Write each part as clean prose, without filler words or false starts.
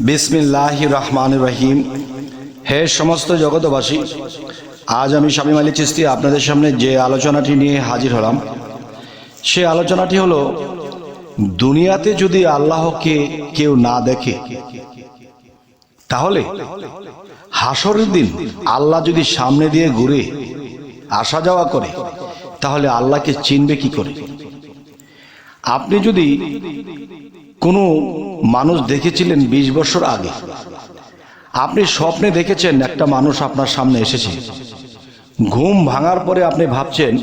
বিসমিল্লাহির রহমানির রহিম। হে সমস্ত জগতবাসী, আজ আমি শামীম আলী চিশতি আপনাদের সামনে যে আলোচনাটি নিয়ে হাজির হলাম, সে আলোচনাটি হলো, দুনিয়াতে যদি আল্লাহকে কেউ না দেখে, তাহলে হাসরের দিন আল্লাহ যদি সামনে দিয়ে ঘুরে আসা যাওয়া করে, তাহলে আল্লাহকে চিনবে কি করে? আপনি যদি কোনো মানুষ দেখেছিলেন 20 বছর আগে, আপনি স্বপ্নে দেখেছেন একটা মানুষ আপনার সামনে এসেছে, ঘুম ভাঙার পরে আপনি ভাবছেন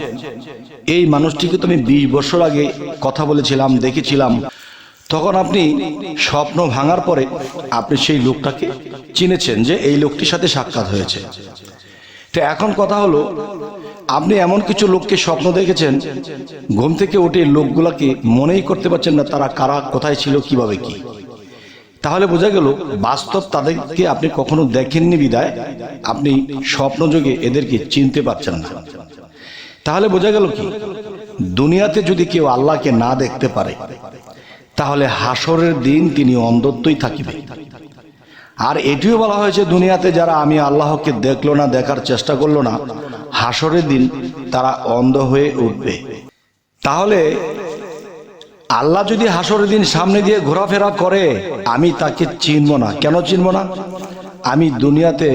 এই মানুষটিকে তো আমি 20 বছর আগে কথা বলেছিলাম, দেখেছিলাম। তখন আপনি স্বপ্ন ভাঙার পরে আপনি সেই লোকটাকে চিনেছেন যে এই লোকটির সাথে সাক্ষাৎ হয়েছে। তো এখন কথা হলো, আপনি এমন কিছু লোককে স্বপ্ন দেখেছেন, ঘুম থেকে উঠে লোকগুলাকে মনেই করতে পারছেন না তারা কারা, কোথায় ছিল, কিভাবে কি। তাহলে বোঝা গেল বাস্তব তাদেরকে আপনি কখনো দেখেননি বিদায় আপনি স্বপ্নযোগে এদেরকে চিনতে পারছেন না। তাহলে বোঝা গেল কি, দুনিয়াতে যদি কেউ আল্লাহকে না দেখতে পারে, তাহলে হাসরের দিন তিনি অন্ধত্বই থাকিবে। আর এটিও বলা হয়েছে, দুনিয়াতে যারা আমি আল্লাহকে দেখলো না, দেখার চেষ্টা করলো না, হাসরের দিন তারা অন্ধ হয়ে উঠবে। তাহলে আল্লাহ যদি হাসরের দিন সামনে দিয়ে ঘোরাফেরা করে, আমি তাকে চিনব না। কেন চিনব না? আমি দুনিয়াতে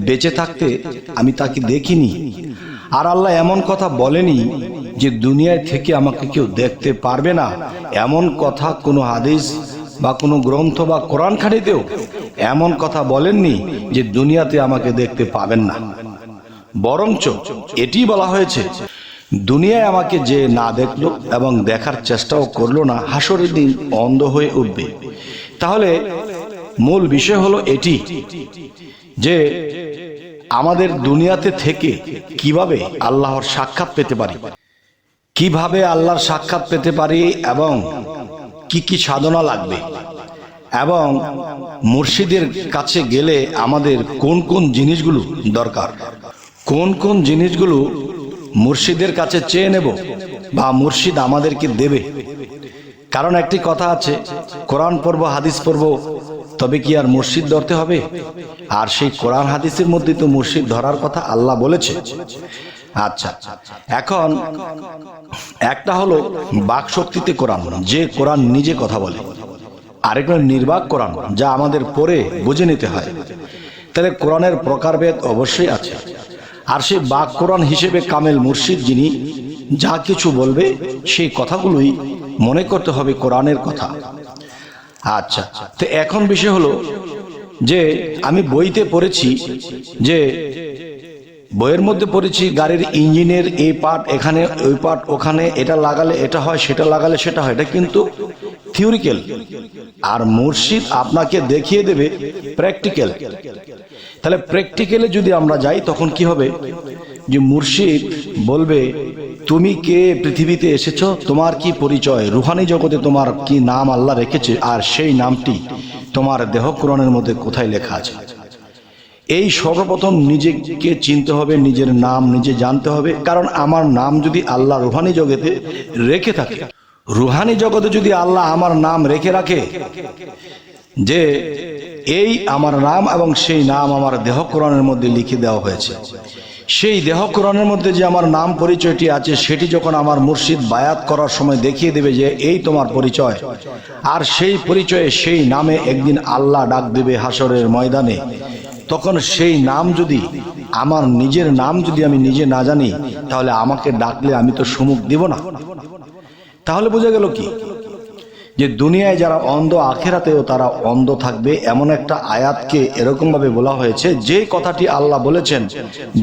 বেঁচে থাকতে আমি তাকে দেখিনি। আর আল্লাহ এমন কথা বলেনি যে দুনিয়ায় থেকে আমাকে কেউ দেখতে পারবে না। এমন কথা কোনো হাদিস বা কোনো গ্রন্থ বা কোরআন খানিতেও এমন কথা বলেননি যে দুনিয়াতে আমাকে দেখতে পাবেন না। বরঞ্চ এটি বলা হয়েছে, দুনিয়ায় আমাকে যে না দেখলো এবং দেখার চেষ্টাও করলো না, হাসরের দিন অন্ধ হয়ে উঠবে। তাহলে মূল বিষয় হলো এটি যে আমাদের দুনিয়াতে থেকে কিভাবে আল্লাহর সাক্ষাৎ পেতে পারি, কিভাবে আল্লাহর সাক্ষাৎ পেতে পারি, এবং কি কি সাধনা লাগবে, এবং মুর্শিদের কাছে গেলে আমাদের কোন কোন জিনিসগুলো দরকার, কোন কোন জিনিসগুলো মুর্শিদের কাছে চেয়ে নেব বা মুর্শিদ আমাদেরকে দেবে। কারণ একটি কথা আছে, কোরআন পড়ব, হাদিস পড়ব, তবে কি আর মুর্শিদ ধরতে হবে? আর সেই কোরআন হাদিসের মধ্যে তো মুর্শিদ ধরার কথা আল্লাহ বলেছে। আচ্ছা, এখন একটা হলো বাক শক্তিতে কোরআন, যে কোরআন নিজে কথা বলে। আরেকটা নির্বাক কোরআন, যা আমাদের পড়ে বুঝে নিতে হয়। তাহলে কোরআনের প্রকারভেদ অবশ্যই আছে। আর সেই বাক কোরআন হিসেবে কামেল মুর্শিদ যিনি যা কিছু বলবে সেই কথাগুলোই মনে করতে হবে কোরআনের কথা। আচ্ছা, তো এখন বিষয় হলো যে আমি বইতে পড়েছি, যে বইয়ের মধ্যে পড়েছি গাড়ির ইঞ্জিনের এই পার্ট এখানে, ওই পার্ট ওখানে, এটা লাগালে এটা হয়, সেটা লাগালে সেটা হয়। এটা কিন্তু থিওরিক্যাল। আর মুর্শিদ আপনাকে দেখিয়ে দেবে প্র্যাকটিক্যাল। তাহলে প্র্যাকটিক্যালে যদি আমরা যাই, তখন কি হবে যে মুর্শিদ বলবে, তুমি কে, পৃথিবীতে এসেছো, তোমার কি পরিচয়, রুহানি জগতে তোমার কি নাম আল্লাহ রেখেছে, আর সেই নামটি তোমার দেহ কোরআনের মধ্যে কোথায় লেখা আছে। এই সর্বপ্রথম নিজেকে চিনতে হবে, নিজের নাম নিজে জানতে হবে। কারণ আমার নাম যদি আল্লাহ রুহানি জগতে রেখে থাকে, রুহানি জগতে যদি আল্লাহ আমার নাম রেখে রাখে, যে এই আমার নাম, এবং সেই নাম আমার দেহ কোরআনের মধ্যে লিখে দেওয়া হয়েছে, সেই দেহ কোরআনের মধ্যে যে আমার নাম পরিচয়টি আছে, সেটি যখন আমার মুর্শিদ বায়াত করার সময় দেখিয়ে দেবে যে এই তোমার পরিচয়, আর সেই পরিচয়ে সেই নামে একদিন আল্লাহ ডাক দেবে হাসরের ময়দানে, তখন সেই নাম যদি, আমার নিজের নাম যদি আমি নিজে না জানি, তাহলে আমাকে ডাকলে আমি তো সম্মুখ দিব না। তাহলে বোঝা গেল কি, যে দুনিয়ায় যারা অন্ধ, আখিরাতেও তারা অন্ধ থাকবে। এমন একটা আয়াতকে এরকম ভাবে বলা হয়েছে, যে কথাটি আল্লাহ বলেছেন,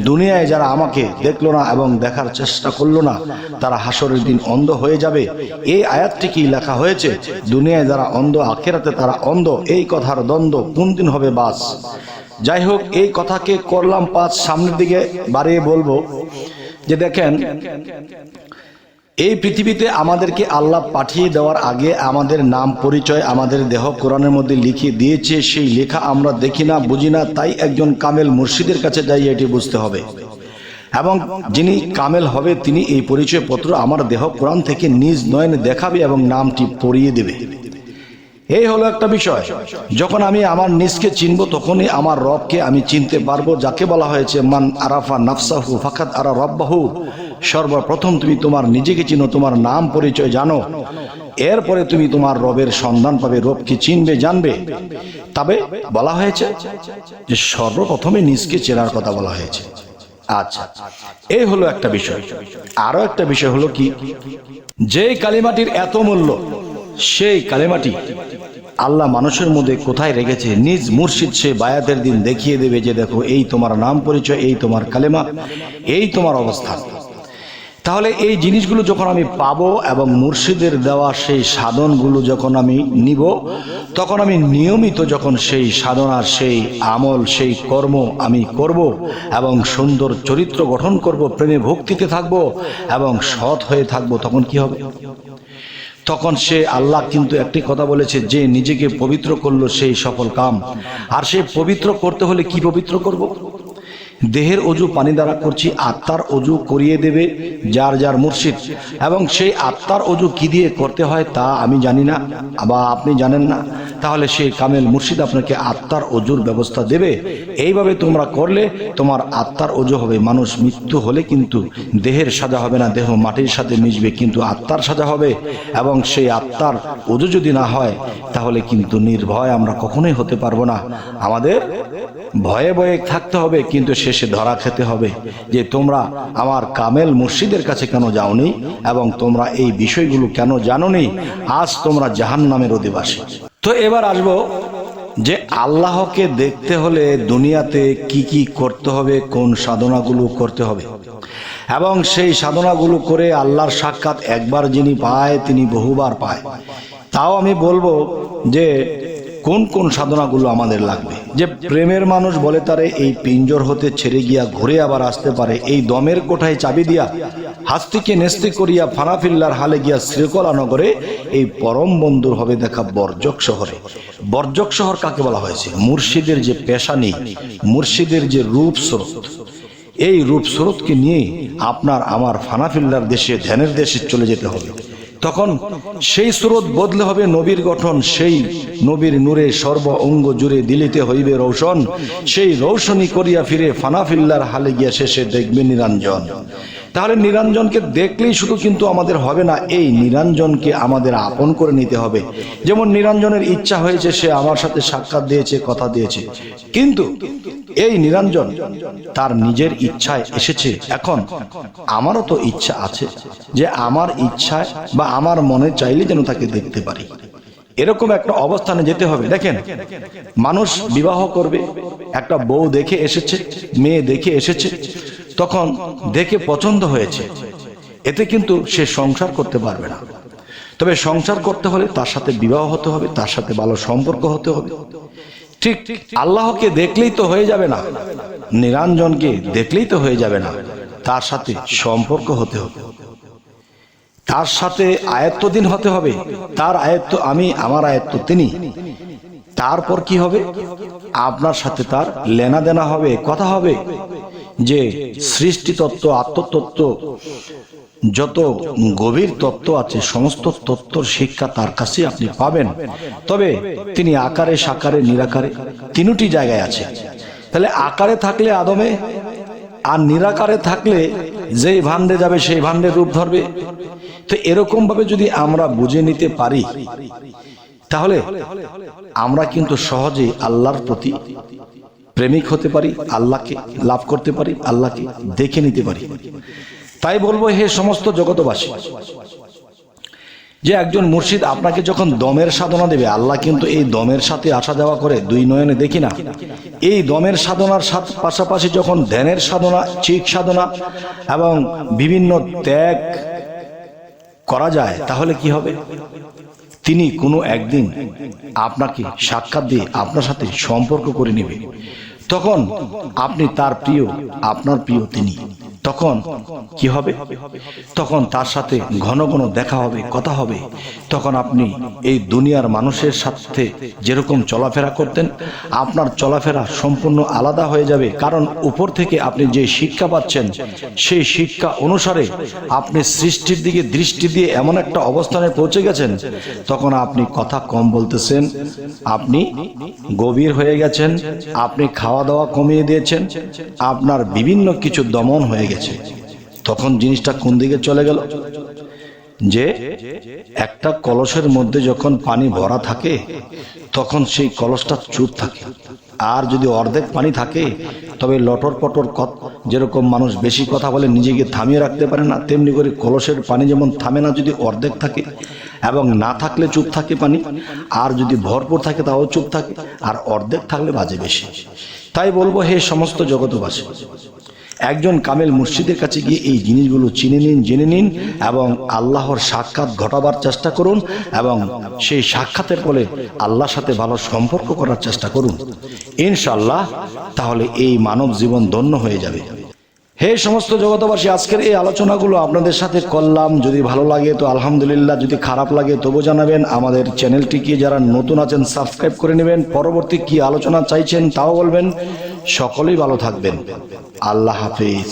দুনিয়ায় যারা আমাকে দেখলো না এবং দেখার চেষ্টা করলো না, তারা হাসরের দিন অন্ধ হয়ে যাবে। এই আয়াতটি কি লেখা হয়েছে, দুনিয়ায় যারা অন্ধ, আখিরাতে তারা অন্ধ। এই কথার দ্বন্দ্ব কোন দিন হবে বাস। যাই হোক, এই কথাকে করলাম পাঁচ, সামনের দিকে বাড়িয়ে বলবো যে দেখেন, এই পৃথিবীতে আমাদেরকে আল্লাহ পাঠিয়ে দেওয়ার আগে আমাদের নাম পরিচয় আমাদের দেহ কোরআনের মধ্যে লিখে দিয়েছে। সেই লেখা আমরা দেখি না, বুঝি না। তাই একজন কামেল মুর্শিদের কাছে যাই এটি বুঝতে হবে, এবং যিনি কামেল হবে তিনি এই পরিচয় পত্র আমার দেহ কোরআন থেকে নিজ নয়নে দেখাবে এবং নামটি পড়িয়ে দেবে। এই হলো একটা বিষয়। যখন আমি আমার নিজকে চিনব তখনই আমার রবকে আমি চিনতে পারবো, যাকে বলা হয়েছে মান আরাফা নাফসাহু ফাকাদ আরা রব্বাহু। সর্বপ্রথম তুমি তোমার নিজেকে চিনো, তোমার নাম পরিচয় জানো, এরপরে তুমি তোমার রবের সন্ধান পাবে, রবকে চিনবে, জানবে। তবে বলা হয়েছে যে সর্বপ্রথমে নিজকে চেনার কথা বলা হয়েছে। আচ্ছা, এই হলো একটা বিষয়। আরো একটা বিষয় হলো কি, যে কালিমাটির এত মূল্য, সেই কালিমাটি আল্লাহ মানুষের মধ্যে কোথায় রেখেছে, নিজ মুর্শিদ সে বায়াতের দিন দেখিয়ে দেবে যে দেখো এই তোমার নাম পরিচয়, এই তোমার কালেমা, এই তোমার অবস্থান। তাহলে এই জিনিসগুলো যখন আমি পাবো এবং মুর্শিদের দেওয়া সেই সাধনগুলো যখন আমি নিব, তখন আমি নিয়মিত যখন সেই সাধনার সেই আমল সেই কর্ম আমি করব এবং সুন্দর চরিত্র গঠন করব, প্রেমে ভক্তিতে থাকব এবং সৎ হয়ে থাকব, তখন কি হবে? তখন সে আল্লাহ কিন্তু একটি কথা বলেছে, যে নিজেকে পবিত্র করলো সেই সফল কাম। আর সে পবিত্র করতে হলে কি পবিত্র করব? দেহের অজু পানি দ্বারা করছি, আত্মার অজু করিয়ে দেবে যার যার মুর্শিদ। এবং সেই আত্মার অজু কি দিয়ে করতে হয় তা আমি জানি না বা আপনি জানেন না, তাহলে সেই কামেল মুর্শিদ আপনাকে আত্মার অজুর ব্যবস্থা দেবে। এইভাবে তোমরা করলে তোমার আত্মার অজু হবে। মানুষ মৃত্যু হলে কিন্তু দেহের সাজা হবে না, দেহ মাটির সাথে মিশবে, কিন্তু আত্মার সাজা হবে। এবং সেই আত্মার অজু যদি না হয় তাহলে কিন্তু নির্ভয় আমরা কখনোই হতে পারবো না। আমাদের ভয়ে ভয়ে থাকতে হবে, কিন্তু শেষে ধরা খেতে হবে যে তোমরা আমার কামেল মুর্শিদের কাছে কেন যাওনি এবং তোমরা এই বিষয়গুলো কেন জানোনি, আজ তোমরা জাহান্নামের অধিবাসী। তো এবার আসবো যে আল্লাহকে দেখতে হলে দুনিয়াতে কি কি করতে হবে, কোন সাধনাগুলো করতে হবে, এবং সেই সাধনাগুলো করে আল্লাহর সাক্ষাৎ একবার যিনি পায় তিনি বহুবার পায়। তাও আমি বলবো যে কোন কোন সাধনাগুলো আমাদের লাগবে। যে প্রেমের মানুষ বলে তারে এই পিঞ্জর হতে ছেড়ে গিয়া ঘুরে আবার আসতে পারে, এই দমের কোঠায় চাবি দিয়া হাস্তিকে নেস্তি করিয়া ফানাফিল্লার হালে গিয়া শ্রীকলা নগরে এই পরম বন্ধুর হবে দেখা বর্জক শহরে। বর্জক শহর কাকে বলা হয়েছে? মুর্শিদের যে পেশানি, মুর্শিদের যে রূপ স্রোত, এই রূপ স্রোতকে নিয়ে আপনার আমার ফানাফিল্লার দেশে, ধ্যানের দেশে চলে যেতে হবে। তখন সেই স্রোত বদলে হবে নবীর গঠন, সেই নবীর নূরে সর্ব অঙ্গ জুড়ে দিলিতে হইবে রৌশন, সেই রৌশনী করিয়া ফিরে ফানাফিল্লার হালে গিয়া শেষে দেখবে নিরঞ্জন। তাহলে নিরঞ্জনকে দেখলেই শুধু কিন্তু আমাদের হবে না, এই নিরঞ্জনকে আমাদের আপন করে নিতে হবে। যেমন নিরঞ্জনের ইচ্ছা হয়েছে, সে আমার সাথে সাক্ষাৎ দিয়েছে, কথা দিয়েছে, কিন্তু এই নিরঞ্জন তার নিজের ইচ্ছায় এসেছে। এখন আমারও তো ইচ্ছা আছে যে আমার ইচ্ছায় বা আমার মনে চাইলে যেন তাকে দেখতে পারি, এরকম একটা অবস্থানে যেতে হবে। দেখেন, মানুষ বিবাহ করবে, একটা বউ দেখে এসেছে, মেয়ে দেখে এসেছে, তখন দেখে পছন্দ হয়েছে, এতে কিন্তু সে সংসার করতে পারবে না। তবে সংসার করতে হলে তার সাথে বিবাহ হতে হবে, তার সাথে ভালো সম্পর্ক হতে হবে। ঠিক আল্লাহকে দেখলেই তো হয়ে যাবে না, নিরঞ্জনকে দেখলেই তো হয়ে যাবে না, তার সাথে সম্পর্ক হতে হবে, তার সাথে আয়ত্তদিন হতে হবে। তার আয়ত্ত আমি, আমার আয়ত্ত তিনি। তারপর কি হবে? আপনার সাথে তার লেনা দেনা হবে, কথা হবে। যে সৃষ্টি তত্ত্ব, আত্মতত্ত্ব, যত গভীর তত্ত্ব আছে সমস্ত তত্ত্বর শিক্ষা তার কাছে আপনি পাবেন। তবে তিনি আকারে, সাকারে, নিরাকারে তিনটি জায়গায় আছে। তাহলে আকারে থাকলে আদমে, আর নিরাকারে থাকলে যেই ভান্ডে যাবে সেই ভান্ডের রূপ ধরবে। তো এরকম ভাবে যদি আমরা বুঝে নিতে পারি, তাহলে আমরা কিন্তু সহজেই আল্লাহর প্রতি প্রেমিক হতে পারি, আল্লাহকে লাভ করতে পারি, আল্লাহকে দেখে নিতে পারি। তাই বলবো, হে সমস্ত জগতবাসী, যে একজন মুর্শিদ আপনাকে যখন দমের সাধনা দেবে, আল্লাহ কিন্তু এই দমের সাথে আসা যাওয়া করে, দুই নয়নে দেখি না। এই দমের সাধনার পাশাপাশি যখন ধ্যানের সাধনা, চিক সাধনা এবং বিভিন্ন ত্যাগ করা যায়, তাহলে কি হবে? তিনি কোনো একদিন আপনাকে সাক্ষাৎ দিয়ে আপনার সাথে সম্পর্ক করে নেবে। তখন আপনি তার প্রিয়, আপনার প্রিয় তিনি। তখন কি হবে? তখন তার সাথে ঘন ঘন দেখা হবে, কথা হবে। তখন আপনি এই দুনিয়ার মানুষের সাথে যেরকম চলাফেরা করতেন, আপনার চলাফেরা সম্পূর্ণ আলাদা হয়ে যাবে। কারণ উপর থেকে আপনি যে শিক্ষা পাচ্ছেন, সেই শিক্ষা অনুসারে আপনি সৃষ্টির দিকে দৃষ্টি দিয়ে এমন একটা অবস্থানে পৌঁছে গেছেন, তখন আপনি কথা কম বলতেছেন, আপনি গভীর হয়ে গেছেন, আপনি খাওয়া দাওয়া কমিয়ে দিয়েছেন, আপনার বিভিন্ন কিছু দমন হয়ে গেছে। তখন জিনিসটা কোন দিকে চলে গেল? যে একটা কলসের মধ্যে যখন পানি ভরা থাকে, তখন সেই কলসটা চুপ থাকে। আর যদি অর্ধেক পানি থাকে, তবে লটর পটর যেরকম মানুষ বেশি কথা বলে নিজেকে থামিয়ে রাখতে পারে না, তেমনি করে কলসের পানি যেমন থামে না যদি অর্ধেক থাকে, এবং না থাকলে চুপ থাকে পানি, আর যদি ভরপুর থাকে তাও চুপ থাকে, আর অর্ধেক থাকলে বাজে বেশি। তাই বলবো, হে সমস্ত জগতবাসী, একজন কামেল মুর্শিদের কাছে গিয়ে এই জিনিসগুলো চিনে নিন, জেনে নিন, এবং আল্লাহর সাক্ষাৎ ঘটাবার চেষ্টা করুন, এবং সেই সাক্ষাতের ফলে আল্লাহর সাথে ভালো সম্পর্ক করার চেষ্টা করুন। ইনশাআল্লাহ তাহলে এই মানব জীবন ধন্য হয়ে যাবে। হে সমস্ত জগতবাসী, আজকের এই আলোচনাগুলো আপনাদের সাথে করলাম। যদি ভালো লাগে তো আলহামদুলিল্লাহ, যদি খারাপ লাগে তবু জানাবেন। আমাদের চ্যানেলটিকে যারা নতুন আছেন সাবস্ক্রাইব করে নেবেন। পরবর্তী কি আলোচনা চাইছেন তাও বলবেন। সকলেই ভালো থাকবেন। আল্লাহ হাফেজ।